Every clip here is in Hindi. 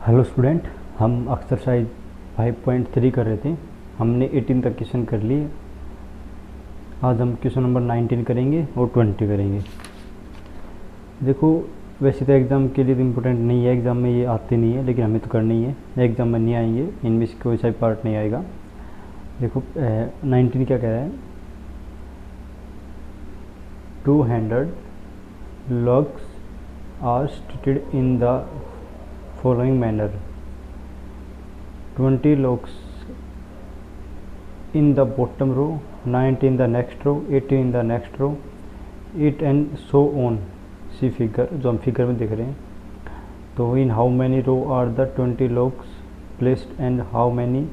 हेलो स्टूडेंट, हम एक्सरसाइज 5.3 कर रहे थे। हमने 18 तक क्वेश्चन कर लिए। आज हम क्वेश्चन नंबर 19 करेंगे और 20 करेंगे। देखो, वैसे तो एग्ज़ाम के लिए तो इम्पोर्टेंट नहीं है, एग्ज़ाम में ये आते नहीं है, लेकिन हमें तो करनी है। एग्ज़ाम में नहीं आएंगे, इनमें से कोई सा भी पार्ट नहीं आएगा। देखो 19 क्या कह रहा है, 200 logs are stated in the following manner: 20 logs in the bottom row, 90 in the next row, 80 in the next row, 8 and so on. C figure जो हम फिगर में देख रहे हैं। तो in how many row are the 20 logs placed and how many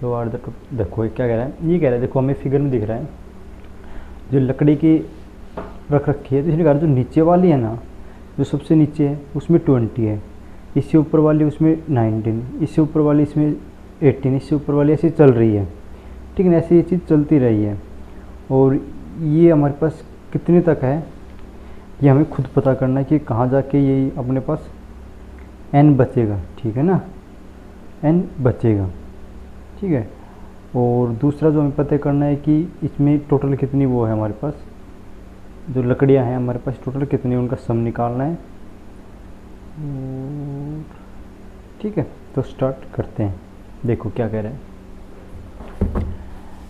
row are the, देखो ये क्या कह रहा है, ये कह रहा है, देखो हमें फिगर में दिख रहा है जो लकड़ी की रख रखी है। तो इसने कहा जो नीचे वाली है ना, जो सबसे नीचे है उसमें 20 है, इससे ऊपर वाली उसमें 19, इससे ऊपर वाली इसमें 18, इससे ऊपर वाली ऐसे चल रही है। ठीक है ना, ऐसे ये चीज़ चलती रही है। और ये हमारे पास कितने तक है ये हमें खुद पता करना है कि कहाँ जाके ये अपने पास n बचेगा। ठीक है ना, n बचेगा। ठीक है। और दूसरा जो हमें पता करना है कि इसमें टोटल कितनी वो है हमारे पास, जो लकड़ियाँ हैं हमारे पास टोटल कितनी, उनका सम निकालना है। ठीक है, तो स्टार्ट करते हैं। देखो क्या कह रहे हैं।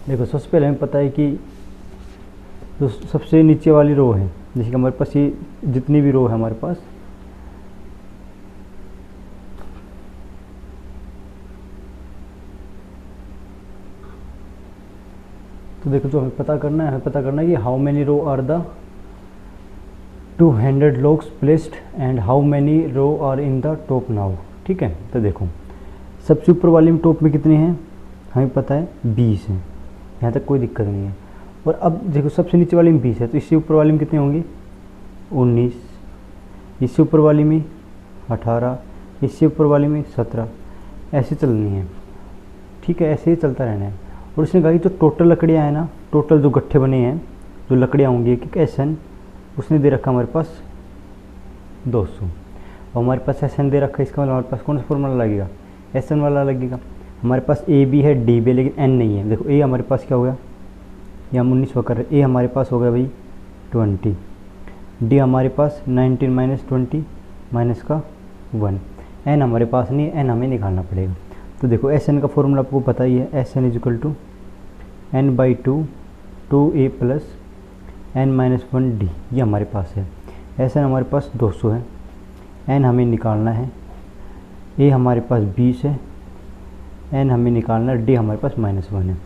देखो सबसे पहले हमें पता है कि जो सबसे नीचे वाली रो है, जैसे कि हमारे पास ये जितनी भी रो है हमारे पास, तो देखो जो हमें पता करना है, कि how many row are the 200 logs placed and how many row are in the top now। ठीक है, तो देखो सबसे ऊपर वाली में टॉप में कितने हैं हमें पता है 20 है, यहाँ तक कोई दिक्कत नहीं है। और अब देखो सबसे नीचे वाली में 20 है, तो इससे ऊपर वाली में कितने होंगे 19, इससे ऊपर वाली में 18, इससे ऊपर वाली में 17, ऐसे चलनी है। ठीक है, ऐसे ही चलता रहना है। और उसने कहा कि जो टोटल लकड़ियाँ हैं ना, टोटल जो गट्ठे बने हैं, जो लकड़ियाँ होंगी एक एसन, उसने दे रखा हमारे पास 200। और हमारे पास एसन दे रखा है, इसका मतलब हमारे पास कौन सा फॉर्मूला लगेगा, एसन वाला लगेगा। हमारे पास ए बी है, डी बी है, लेकिन एन नहीं है। देखो ए हमारे पास क्या हो गया, ये हम 19 कर रहे, ए हमारे पास हो गया भाई 20, डी हमारे पास 19 माइनस 20 माइनस का 1, एन हमारे पास नहीं है, एन हमें निकालना पड़ेगा। तो देखो एस एन का फॉर्मूला आपको पता ही है, s n is equal to n by 2 a plus n minus 1 d, ये हमारे पास है। एस एन हमारे पास 200 है, एन हमें निकालना है, ए हमारे पास 20 है, एन हमें निकालना है, डी हमारे पास -1 है।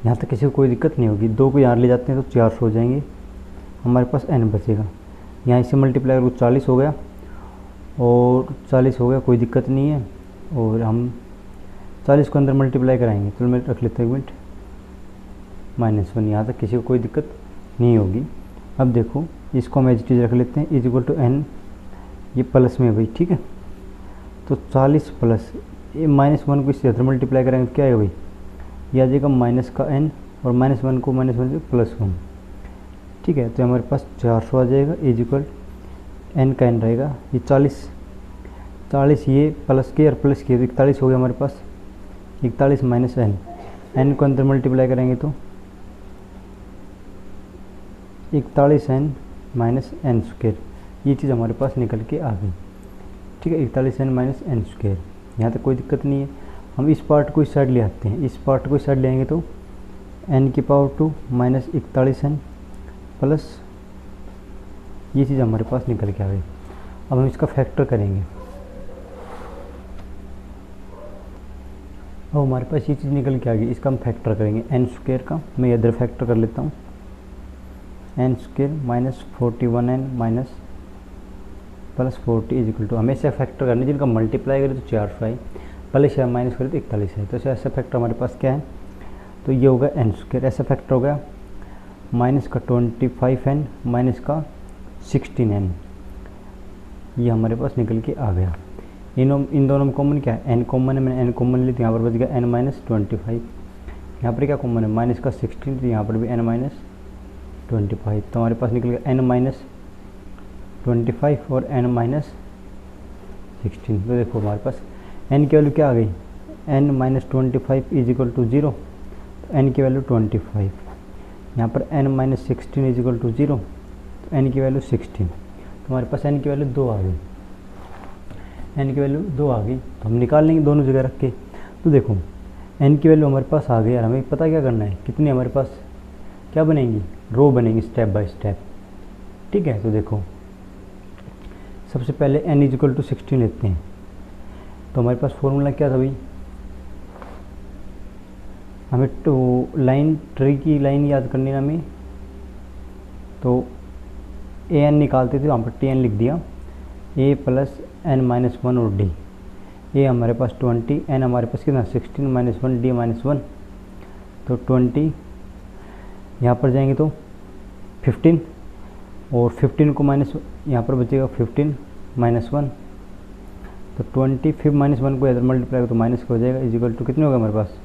यहाँ तक किसी को कोई दिक्कत नहीं होगी। 2 को यहाँ ले जाते हैं तो 400 हो जाएंगे, हमारे पास एन बचेगा। यहाँ इसे मल्टीप्लाई करो 40 हो गया, और 40 हो गया, कोई दिक्कत नहीं है। और हम 40 को अंदर मल्टीप्लाई कराएंगे, चलो मैं रख लेता हूँ 1 मिनट -1, यहाँ तक किसी को कोई दिक्कत नहीं होगी। अब देखो इसको हम एज रख लेते हैं, इज इक्वल टू एन, ये प्लस में है भाई। ठीक है, तो 40 प्लस ये -1 को इससे अंदर मल्टीप्लाई करेंगे तो क्या है भाई, ये आ जाएगा माइनस का n, और -1 को -1 से +1। ठीक है, तो हमारे पास 400 आ जाएगा, इज इक्वल n का n रहेगा, ये 40 ये प्लस के और प्लस के, 41 हो गया हमारे पास, 41 माइनस n, n को अंदर मल्टीप्लाई करेंगे तो 41n माइनस n स्क्वायर, ये चीज़ हमारे पास निकल के आ गई। ठीक है, 41n माइनस n स्क्वायर, यहाँ तक कोई दिक्कत नहीं है। हम इस पार्ट को इस साइड ले आते हैं, इस पार्ट को इस साइड ले आएंगे तो n की पावर 2 माइनस 41n प्लस, ये चीज़ हमारे पास निकल के आ गई। अब हम इसका फैक्टर करेंगे, अब हमारे पास ये चीज़ निकल के आ गई, इसका हम फैक्टर करेंगे n स्क्वायर का। मैं इधर फैक्टर कर लेता हूँ, n square minus 41n minus plus 40 is equal to, हमें ऐसे फैक्टर करने जिनका मल्टीप्लाई करें तो 400 है, प्लस या माइनस करें तो 41 है। तो ऐसा फैक्टर हमारे पास क्या है, तो ये होगा n स्क्वायर, ऐसा फैक्टर हो गया माइनस का 25n माइनस का 16n, ये हमारे पास निकल के आ गया। इन दोनों में कॉमन क्या है, n कॉमन है, मैंने n कॉमन ली तो यहाँ पर बच गया n माइनस 25, यहाँ पर क्या कॉमन है माइनस का 16, तो यहाँ पर भी n माइनस 25, तो हमारे पास निकल गया n माइनस 25 और n माइनस 16। तो देखो हमारे पास n की वैल्यू क्या आ गई, n minus 25 is equal to 0, तो n की वैल्यू 25। यहाँ पर n minus 16 is equal to 0, तो n की वैल्यू 16। तो हमारे पास n की वैल्यू 2 आ गई, n की वैल्यू 2 आ गई, तो हम निकाल लेंगे दोनों जगह रख के। तो देखो n की वैल्यू हमारे पास आ गई और हमें पता क्या करना है, कितनी हमारे पास क्या बनेंगी, रो बनेंगी स्टेप बाय स्टेप। ठीक है, तो देखो सबसे पहले n इज इक्वल टू 16 लेते हैं। तो हमारे पास फॉर्मूला क्या था भाई, हमें तो लाइन ट्री की लाइन याद करनी है हमें, तो a n निकालते थे, वहाँ पर t n लिख दिया, a प्लस n माइनस 1 और d। a हमारे पास 20, n हमारे पास कितना 16 माइनस 1 d माइनस 1, तो 20 यहाँ पर जाएंगे तो 15 और 15 को माइनस यहाँ पर बचेगा 15 माइनस 1, तो 20 फिर माइनस 1 को इधर मल्टीप्लाई तो माइनस हो जाएगा, इज इक्वल टू कितने होगा हमारे पास,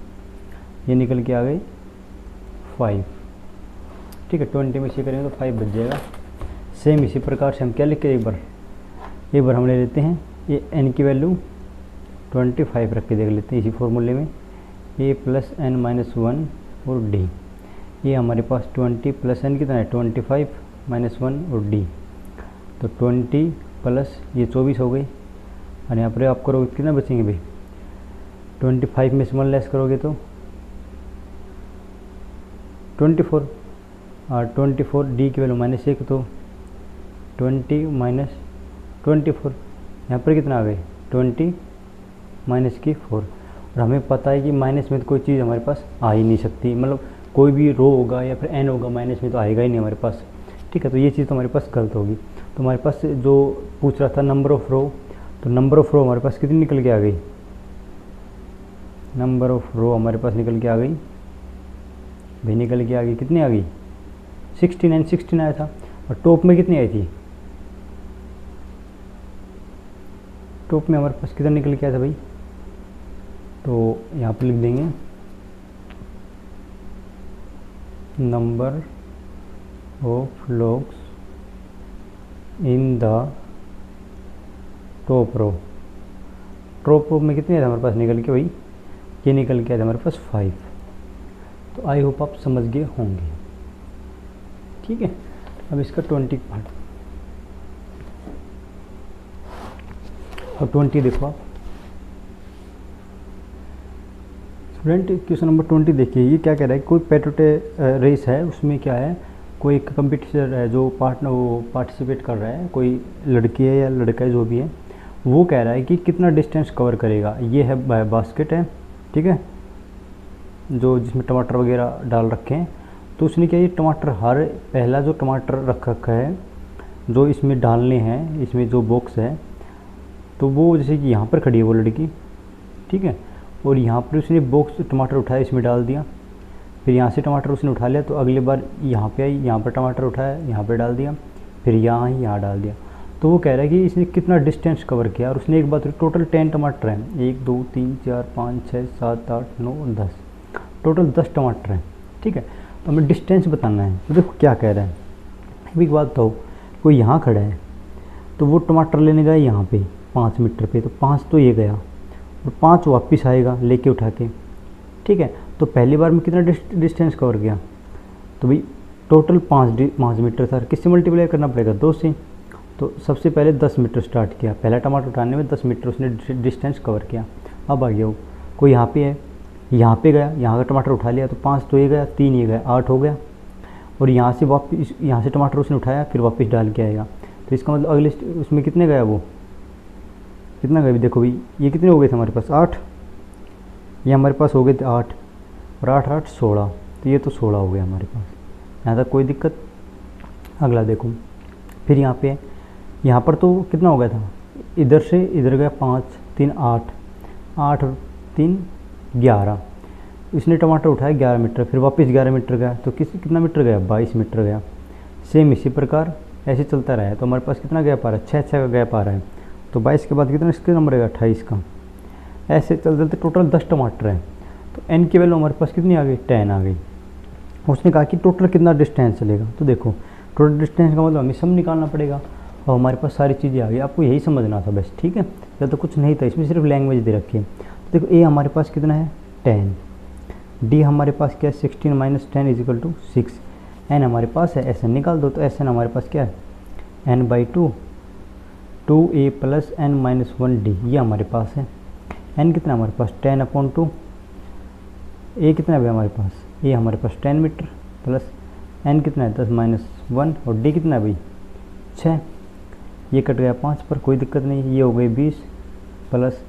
ये निकल के आ गई 5। ठीक है, 20 में इसे करेंगे तो 5 बच जाएगा। सेम इसी प्रकार से हम क्या लिख के एक बार हम ले लेते हैं, ये n की वैल्यू 25 रख के देख लेते हैं इसी फॉर्मूले में, a प्लस n माइनस 1 और d। ये हमारे पास 20 प्लस n कितना है 25 माइनस 1 और d, तो 20 प्लस ये 24 हो गई, और यहाँ पर आप करोगे कितना बचेंगे भाई, 25 में से 1 लेस करोगे तो 24, और 24 d की वैल्यू माइनस 1, तो 20 माइनस 24, यहाँ पर कितना आ गए 20 माइनस की 4। और हमें पता है कि माइनस में तो कोई चीज़ हमारे पास आ ही नहीं सकती, मतलब कोई भी रो होगा या फिर n होगा माइनस में तो आएगा ही नहीं हमारे पास। ठीक है, तो ये चीज़ तो हमारे पास गलत होगी। तो हमारे पास जो पूछ रहा था नंबर ऑफ़ रो, तो नंबर ऑफ़ रो हमारे पास कितनी निकल के आ गई, नंबर ऑफ़ रो हमारे पास निकल के आ गई भाई, निकल के आ गई कितनी आ गई 16 एंड 16 आया था। और टॉप में कितनी आई थी, टॉप में हमारे पास कितना निकल के आया था भाई, तो यहाँ पर लिख देंगे number of logs in the top row. Top row में कितने आया था हमारे पास निकल के भाई, ये निकल के आया था हमारे पास 5। तो आई होप आप समझ गए होंगे। ठीक है, अब इसका 20 पार्ट, अब 20 देखो आप स्टूडेंट, क्वेश्चन नंबर 20 देखिए, ये क्या कह रहा है, कोई पेट्रोटे रेस है, उसमें क्या है, कोई एक कंपटीटर है जो वो पार्टिसिपेट कर रहा है, कोई लड़की है या लड़का है जो भी है, वो कह रहा है कि कितना डिस्टेंस कवर करेगा। ये है बास्केट है, ठीक है, जो जिसमें टमाटर वगैरह डाल रखे हैं। तो उसने क्या, ये टमाटर हर पहला जो टमाटर रख रखा है जो इसमें डालने हैं, इसमें जो बॉक्स है, तो वो जैसे कि यहाँ पर खड़ी है वो लड़की, ठीक है, और यहाँ पर उसने बॉक्स टमाटर उठाया इसमें डाल दिया, फिर यहाँ से टमाटर उसने उठा लिया, तो अगली बार यहाँ पे आई, यहाँ पर टमाटर उठाया यहाँ पे डाल दिया, फिर यहाँ ही यहाँ डाल दिया। तो वो कह रहा है कि इसने कितना डिस्टेंस कवर किया। और उसने एक बात, टोटल 10 टमाटर हैं, 1 2 3 4 5 6 7 8 9 10, टोटल 10 टमाटर हैं। ठीक है, तो हमें डिस्टेंस बताना है। तो देखो क्या कह रहा है, एक बात तो कोई यहाँ खड़ा है, तो वो टमाटर लेने गया यहाँ पे 5 मीटर पे, तो 5 तो ये गया और 5 वापस आएगा लेके उठा के। ठीक है, तो पहली बार में कितना डिस्टेंस कवर किया, तो भाई टोटल 5 मीटर था। किससे मल्टीप्लाई करना पड़ेगा, 2 से। तो सबसे पहले 10 मीटर स्टार्ट किया, पहला टमाटर उठाने में 10 मीटर उसने डिस्टेंस कवर किया। अब आ गया वो, कोई यहाँ पे है, यहाँ पे गया, यहाँ का टमाटर उठा लिया, तो 5 तो ये गया, 3 ये गया, 8 हो गया। और यहाँ से वापस, यहाँ से टमाटर उसने उठाया फिर वापस डाल के आएगा, तो इसका मतलब अगले उसमें कितने गया, वो कितना गया, देखो भाई ये कितने हो गए थे हमारे पास 8, ये हमारे पास हो गए थे 8 और 8 8 16, तो ये तो 16 हो गया हमारे पास। यहाँ तक कोई दिक्कत। अगला देखो, फिर यहाँ पे, यहाँ पर तो कितना हो गया था, इधर से इधर गया 5 3 8 8 और 3 11, इसने टमाटर उठाया 11 मीटर, फिर वापस 11 मीटर गया, तो कितना मीटर गया, 22 मीटर गया। सेम इसी प्रकार ऐसे चलता रहा है, तो हमारे पास कितना गैप आ रहा है, 6 का गैप आ रहा है। तो 22 के बाद कितना इसका नंबर रहेगा, 28 का। ऐसे चलते चलते टोटल 10 टमाटर हैं, तो n की वैल्यू हमारे पास कितनी आ गई, 10 आ गई। उसने कहा कि टोटल कितना डिस्टेंस चलेगा, तो देखो टोटल डिस्टेंस का मतलब हमें सम निकालना पड़ेगा। अब हमारे पास सारी चीज़ें आ गई, आपको यही समझना था बस, ठीक है। जब तो कुछ नहीं था इसमें, सिर्फ लैंग्वेज दे रखी है। तो देखो ए हमारे पास कितना है 10, डी हमारे पास क्या है 16 minus 10 is equal to 6, n हमारे पास है, एस एन निकाल दो। तो एस एन हमारे पास क्या है n/2, 2a plus n minus 1d, ये हमारे पास है। n कितना हमारे पास 10/2, a कितना है हमारे पास, a हमारे पास 10 मीटर प्लस n कितना है 10-1, और d कितना है भाई 6, ये कट गया 5 पर, कोई दिक्कत नहीं। ये हो गई 20 प्लस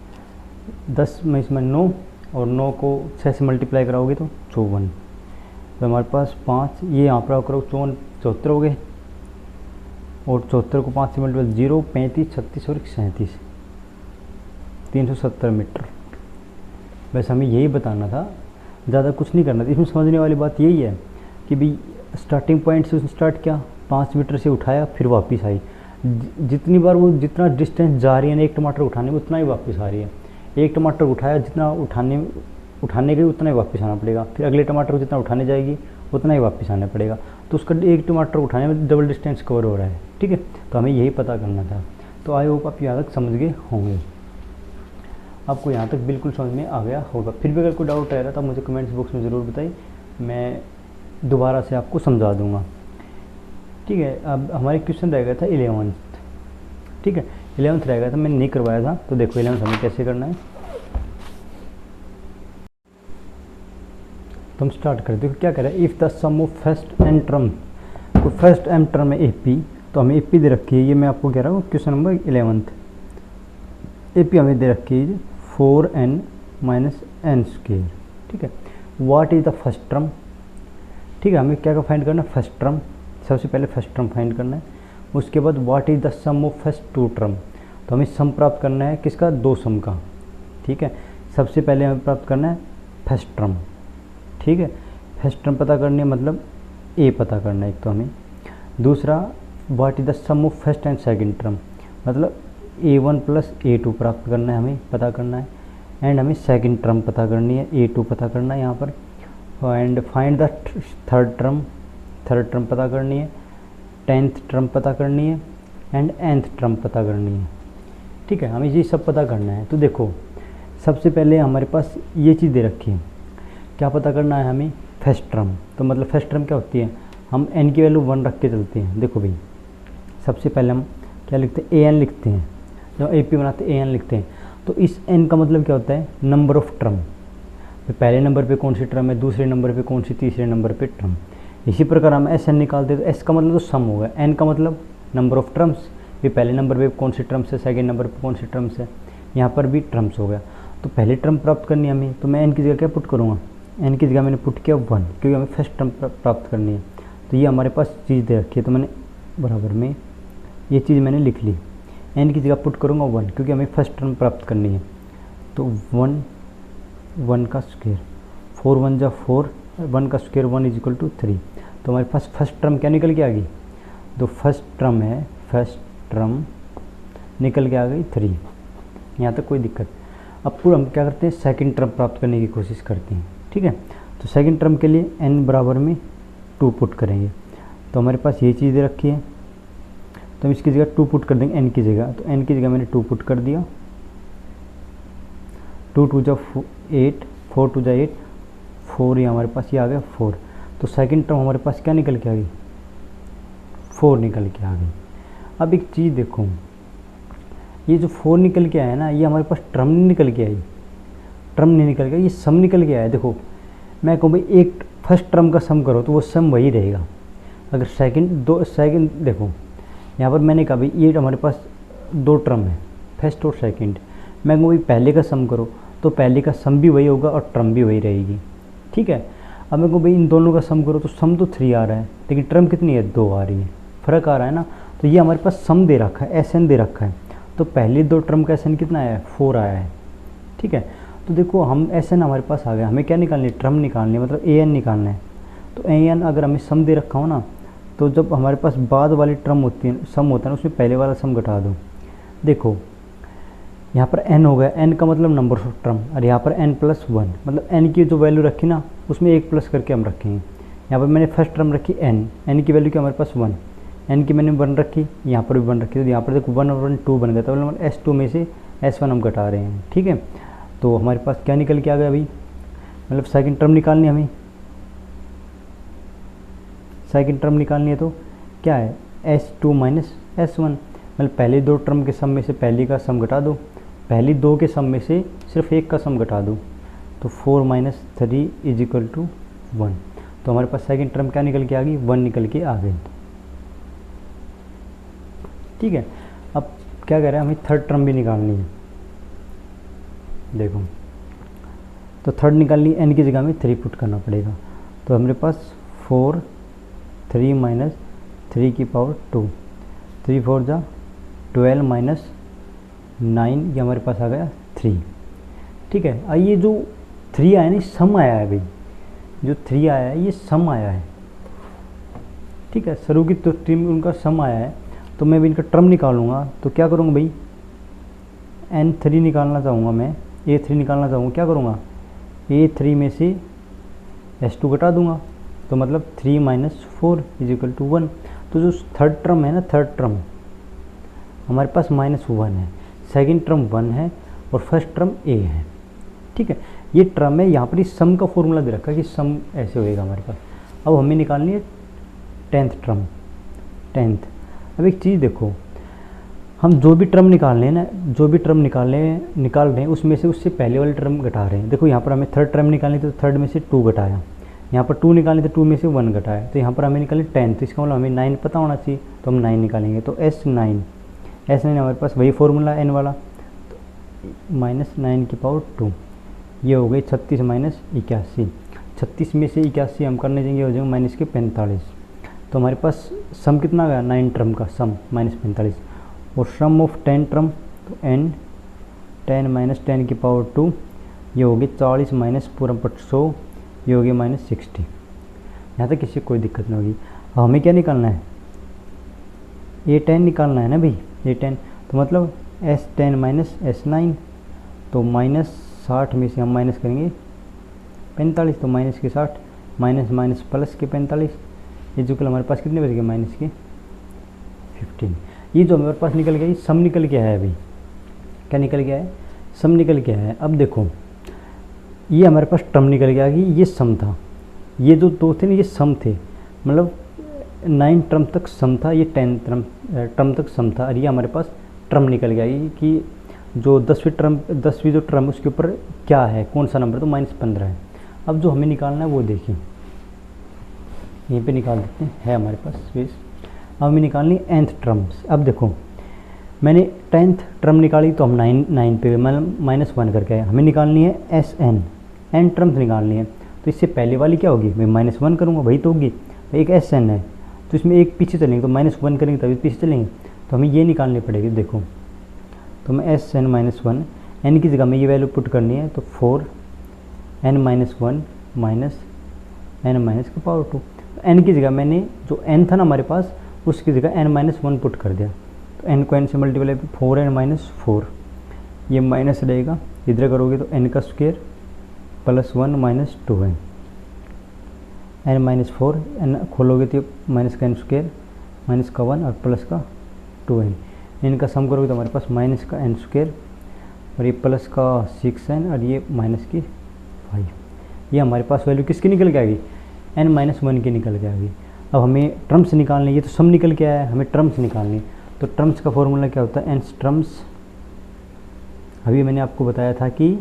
10 में इसमें 9, और 9 को 6 से मल्टीप्लाई कराओगे तो 54। तो हमारे पास 5, ये यहाँ पर करो 74 हो गए, और 74 को 5 से मल्टीप्लाई 0, 35, 36 और 37, 370 मीटर। बस हमें यही बताना था, ज़्यादा कुछ नहीं करना था। इसमें समझने वाली बात यही है कि भाई स्टार्टिंग पॉइंट से उसने स्टार्ट किया, 5 मीटर से उठाया, फिर वापस आई। जितनी बार वो जितना डिस्टेंस जा रही है ना एक टमाटर उठाने में, उतना ही वापस आ रही है। एक टमाटर उठाया, जितना उठाने गई उतना ही वापस आना पड़ेगा, फिर अगले टमाटर को जितना उठाने जाएगी उतना ही वापस आना पड़ेगा। तो उसका एक टमाटर उठाने में डबल डिस्टेंस कवर हो रहा है, ठीक है। तो हमें यही पता करना था। तो आई होप आप यहाँ तक समझ गए होंगे, आपको यहाँ तक बिल्कुल समझ में आ गया होगा। फिर भी अगर कोई डाउट रह रहा था मुझे कमेंट्स बॉक्स में ज़रूर बताइए, मैं दोबारा से आपको समझा दूँगा, ठीक है। अब हमारे क्वेश्चन रह गया था 11th, ठीक है। 11th रह गया था, मैंने नहीं करवाया था। तो देखो 11th हमें कैसे करना है, तो हम स्टार्ट करते हैं। क्या कह रहा है, if the sum of first n term, तो फर्स्ट एम टर्म है AP, तो हमें AP दे रखी है, ये मैं आपको कह रहा हूँ क्वेश्चन नंबर 11th। AP हमें दे रखी है 4n माइनस n स्क्वायर, ठीक है। What is the first term, ठीक है। हमें क्या फाइंड करना है, फर्स्ट टर्म, सबसे पहले फर्स्ट टर्म फाइंड करना है। उसके बाद what is the sum of first 2 term, तो हमें सम प्राप्त करना है किसका, 2 सम का, ठीक है। सबसे पहले हमें प्राप्त करना है फर्स्ट टर्म, ठीक है। फर्स्ट टर्म पता करनी है, मतलब A पता करना है एक तो हमें। दूसरा what is the sum of first and second term, मतलब A1 प्लस A2 प्राप्त करना है, हमें पता करना है। एंड हमें सेकंड टर्म पता करनी है, A2 पता करना है यहाँ पर। And find the third term पता करनी है, 10th टर्म पता करनी है, एंड nth टर्म पता करनी है, ठीक है। हमें ये सब पता करना है। तो देखो सबसे पहले हमारे पास ये चीज़ दे रखी है, क्या पता करना है हमें, फर्स्ट टर्म। तो मतलब फर्स्ट टर्म क्या होती है, हम n की वैल्यू 1 रख के चलते हैं। देखो भाई सबसे पहले हम क्या लिखते हैं, an लिखते हैं, जब AP बनाते हैं an लिखते हैं। तो इस n का मतलब क्या होता है, नंबर ऑफ टर्म, पहले नंबर पे कौन सी टर्म है, दूसरे नंबर पे कौन सी, तीसरे नंबर पे टर्म। इसी प्रकार हम SN निकालते हैं, तो S का मतलब तो सम होगा, N का मतलब नंबर ऑफ टर्म्स, भी पहले नंबर पे कौन सी टर्म्स है, सेकंड नंबर पे कौन सी टर्म्स है, यहाँ पर भी टर्म्स हो गया। तो पहले टर्म प्राप्त करनी है हमें, तो मैं n की जगह क्या पुट करूँगा, n की जगह मैंने पुट किया 1, क्योंकि हमें फर्स्ट टर्म प्राप्त करनी है। तो ये हमारे पास चीज़ दे रखी है, तो मैंने बराबर में ये चीज़ मैंने लिख ली, n की जगह पुट करूँगा 1, क्योंकि हमें फर्स्ट टर्म प्राप्त करनी है। तो 1 का स्क्वायर, 4 1 जा 4, 1 का स्क्वायर 1 इज इक्वल टू 3। तो हमारे पास फर्स्ट टर्म क्या निकल के आ गई, तो फर्स्ट टर्म है, फर्स्ट टर्म निकल के आ गई 3, यहाँ तक कोई दिक्कत। अब पूरा हम क्या करते हैं, सेकंड टर्म प्राप्त करने की कोशिश करते हैं, ठीक है। तो सेकंड टर्म के लिए n बराबर में 2 पुट करेंगे। तो हमारे पास ये चीज़ दे रखी है, तो हम इसकी जगह 2 पुट कर देंगे n की जगह। तो n की जगह मैंने 2 पुट कर दिया, 2 2 जा 8, 4 2 जा 8, 4 ये हमारे पास ये आ गया 4। तो सेकंड टर्म हमारे पास क्या निकल के आ गई, 4 निकल के आ गई। अब एक चीज़ देखो, ये जो 4 निकल के आया ना, ये हमारे पास टर्म नहीं निकल के आई, टर्म नहीं निकल गया, ये सम निकल के आया। देखो मैं कहूँ भाई एक फर्स्ट टर्म का सम करो तो वो सम वही रहेगा। अगर सेकंड देखो यहाँ पर मैंने कहा भाई ये हमारे पास 2 टर्म है, फर्स्ट और सेकंड। मैं कहूँ भाई पहले का सम करो तो पहले का सम भी वही होगा और टर्म भी वही रहेगी, ठीक है। अब मैं कहूँ भाई इन दोनों का सम करो तो सम तो 3 आ रहा है, लेकिन टर्म कितनी है, 2 आ रही है, फ़र्क आ रहा है ना। तो ये हमारे पास सम दे रखा है, SN दे रखा है। तो पहले 2 टर्म का SN कितना आया है, 4 आया है, ठीक है। तो देखो हम SN हमारे पास आ गया, हमें क्या निकालनी है, टर्म निकालनी है, मतलब AN निकालना है। तो AN अगर हमें सम दे रखा हो ना, तो जब हमारे पास बाद वाली टर्म होती है, सम होता है ना, उसमें पहले वाला सम घटा दो। देखो यहाँ पर n हो गया, n का मतलब नंबर ऑफ टर्म, और यहाँ पर n प्लस 1, मतलब n की जो वैल्यू रखी ना उसमें 1 प्लस करके हम रखेंगे। यहाँ पर मैंने फर्स्ट टर्म रखी n की वैल्यू क्या हमारे पास 1, एन की मैंने 1 रखी, यहाँ पर भी 1 रखी, तो यहाँ पर देखो 1 और 1 2 बन गया, तो मतलब S2 में से S1 हम घटा रहे हैं। ठीक है, तो हमारे पास क्या निकल के आ गया अभी, मतलब सेकंड टर्म निकालनी है हमें, सेकंड टर्म निकालनी है तो क्या है S2 माइनस S1, मतलब पहले दो टर्म के सम में से पहली का सम घटा दो, पहली दो के सम में से सिर्फ एक का सम घटा दो, तो 4 माइनस 3 इज इक्वल टू 1। तो हमारे पास सेकंड टर्म क्या निकल के आ गई, 1 निकल के आ गई। ठीक है, अब क्या कह रहे हैं, हमें थर्ड टर्म भी निकालनी है। देखो, तो थर्ड निकालनी, एन की जगह में 3 पुट करना पड़ेगा, तो हमारे पास 4 3 माइनस 3 की पावर 2, 3 4 जा 12 माइनस 9, ये हमारे पास आ गया 3। ठीक है, अब ये जो 3 आया ना, सम आया है भाई, जो 3 आया है ये सम आया है। ठीक है, सरू की तो टीम उनका सम आया है, तो मैं भी इनका टर्म निकालूंगा, तो क्या करूँगा भाई, N3 निकालना चाहूँगा मैं, A3 निकालना चाहूँगा, क्या करूँगा, A3 में से S2 घटा दूंगा, तो मतलब 3 माइनस 4 इज इक्वल टू 1। तो जो थर्ड टर्म है ना, थर्ड टर्म हमारे पास -1 है, सेकंड टर्म 1 है और फर्स्ट टर्म A है। ठीक है, ये टर्म है, यहाँ पर इस सम का फॉर्मूला दे रखा है कि सम ऐसे होएगा हमारे पास। अब हमें निकालनी है 10th टर्म, 10th। अब एक चीज़ देखो, हम जो भी टर्म निकाल रहे हैं ना, जो भी टर्म निकाल रहे हैं उसमें से उससे पहले वाले टर्म घटा रहे हैं। देखो यहाँ पर हमें थर्ड टर्म निकालनी थी, तो थर्ड में से 2 घटाया, यहाँ पर 2 निकालनी तो 2 में से 1 घटाया, तो यहाँ पर हमें निकालनी 10, तो इसका मतलब हमें 9 पता होना चाहिए, तो हम 9 निकालेंगे, तो S9 हमारे पास वही फॉर्मूला n वाला, तो -9 की पावर 2, ये हो गई 36 माइनस 81, 36 में से 81 हम करने देंगे, हो जाएंगे माइनस के 45, तो हमारे पास सम कितना गया, 9 टर्म का सम -45, और सम ऑफ 10 टर्म, तो n 10 माइनस 10 की पावर 2, ये होगी 40 माइनस पूरा 100, ये होगी -60। यहाँ तक किसी कोई दिक्कत नहीं होगी। अब हमें क्या निकालना है, A10 निकालना है ना भाई, A10, तो मतलब S10 माइनस S9, तो -60 में से हम माइनस करेंगे 45, तो माइनस के 60 माइनस माइनस प्लस के 45, इक्वल हमारे पास कितने बच गए, माइनस के 15। ये जो हमारे पास निकल गया, ये सम निकल के आया है भाई, क्या निकल गया है, सम निकल के आया है। अब देखो, ये हमारे पास टर्म निकल गया कि ये सम था, ये जो 2 थे ना ये सम थे, मतलब 9 टर्म तक सम था, ये 10 टर्म तक सम था, और ये हमारे पास टर्म निकल गया कि जो 10वीं जो टर्म उसके ऊपर क्या है, कौन सा नंबर, तो -15 है। अब जो हमें निकालना है वो देखिए, यहीं पे निकाल देते हैं, है हमारे पास स्पेस। अब हमें निकालनी है nth टर्म्स। अब देखो, मैंने 10th टर्म निकाली, तो हम 9 पे मतलब -1 करके आए। हमें निकालनी है Sn, n टर्म्स निकालनी है, तो इससे पहले वाली क्या होगी, मैं -1 करूँगा, वही तो होगी, एक Sn है, तो इसमें एक पीछे चलेंगे, तो -1 करेंगे तभी पीछे चलेंगे, तो हमें ये निकालनी पड़ेगी। देखो, तो मैं Sn -1, n की जगह में ये वैल्यू पुट करनी है, तो 4n - 1 माइनस n माइनस की पावर 2, n की जगह मैंने जो n था ना हमारे पास, उसकी जगह n - 1 पुट कर दिया, तो n को n से मल्टीप्लाई 4n - 4, ये माइनस रहेगा, इधर करोगे तो n का square plus 1 minus 2n, n - 4 n खोलोगे तो माइनस का n स्क्वायर, माइनस का 1 और प्लस का 2n, इनका सम करोगे तो हमारे पास माइनस का n स्क्वायर और ये प्लस का 6n और ये माइनस की 5, ये हमारे पास वैल्यू किसकी निकल के आएगी, n - 1 की निकल के आएगी। अब हमें टर्म्स निकालनी है, ये तो सम निकल के आया है, हमें टर्म्स निकालनी, तो टर्म्स का फॉर्मूला क्या होता है, n टर्म्स, अभी मैंने आपको बताया था कि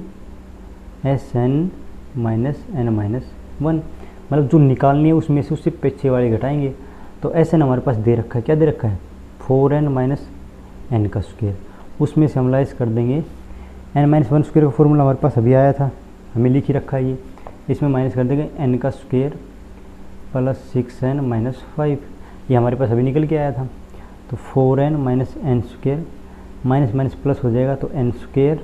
Sn - n - 1, मतलब जो निकालनी है उसमें से उससे पीछे वाले घटाएंगे, तो Sn हमारे पास दे रखा है, क्या दे रखा है, 4n - n का स्क्वायर, उसमें से हम लाइस कर देंगे n - 1 स्क्वायर का फॉर्मूला हमारे पास अभी आया था, हमें लिख ही रखा है ये, इसमें माइनस कर देंगे n का स्क्वायर प्लस 6n - 5, ये हमारे पास अभी निकल के आया था, तो 4n - n square minus minus plus हो जाएगा, तो n स्क्वायर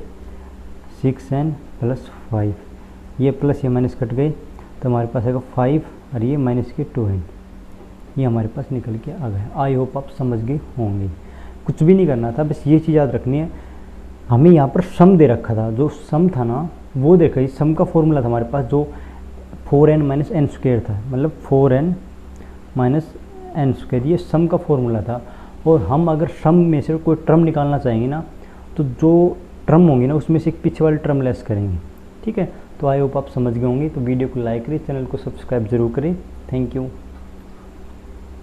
6n + 5, ये प्लस ये माइनस कट गई, तो हमारे पास आएगा 5 और ये माइनस के 2n, ये हमारे पास निकल के आ गया। आई होप आप समझ गए होंगे, कुछ भी नहीं करना था, बस ये चीज़ याद रखनी है। हमें यहाँ पर सम दे रखा था, जो सम था ना वो देखा, इस सम का फॉर्मूला था हमारे पास, जो 4n - n स्क्वायर था, मतलब 4n - एन स्क्वायर, ये सम का फॉर्मूला था। और हम अगर सम में से कोई टर्म निकालना चाहेंगे ना, तो जो टर्म होंगी ना उसमें से एक पीछे वाली टर्म लेस करेंगे। ठीक है, तो आई होप आप समझ गए होंगे। तो वीडियो को लाइक करें, चैनल को सब्सक्राइब जरूर करें। Thank you.